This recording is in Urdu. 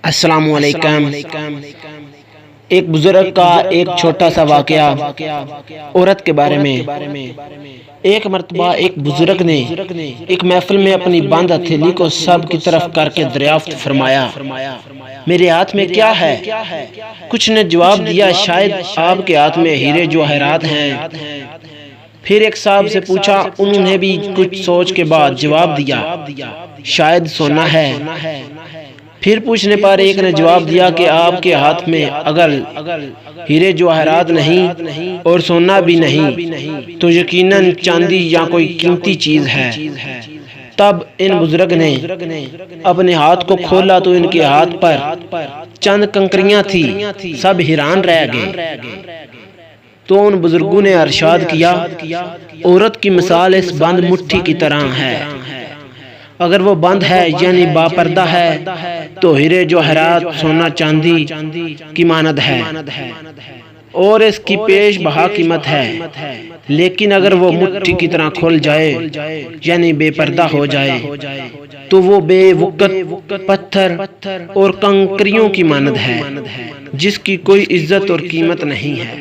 السلام علیکم۔ ایک بزرگ کا ایک چھوٹا سا واقعہ عورت کے بارے میں۔ ایک مرتبہ ایک بزرگ نے ایک محفل میں اپنی بند ہتھیلی کو سب کی طرف کر کے دریافت فرمایا، میرے ہاتھ میں کیا ہے؟ کچھ نے جواب دیا، شاید آپ کے ہاتھ میں ہیرے جواہرات ہیں۔ پھر ایک صاحب سے پوچھا، انہوں نے بھی کچھ سوچ کے بعد جواب دیا، شاید سونا ہے۔ پھر پوچھنے پر ایک نے جواب دیا کہ آپ کے ہاتھ میں اگر ہیرے جواہرات نہیں اور سونا بھی نہیں تو یقیناً چاندی یا کوئی قیمتی چیز ہے۔ تب ان بزرگ نے اپنے ہاتھ کو کھولا تو ان کے ہاتھ پر چند کنکریاں تھی، سب حیران رہ گئے۔ تو ان بزرگوں نے ارشاد کیا، عورت کی مثال اس بند مٹھی کی طرح ہے، اگر وہ بند ہے یعنی باپردہ ہے تو ہیرے جواہرات سونا چاندی کی مانند ہے اور اس کی پیش بہا قیمت ہے، لیکن اگر وہ مٹھی کی طرح کھل جائے یعنی بے پردہ ہو جائے تو وہ بے وقت پتھر اور کنکریوں کی مانند ہے، جس کی کوئی عزت اور قیمت نہیں ہے۔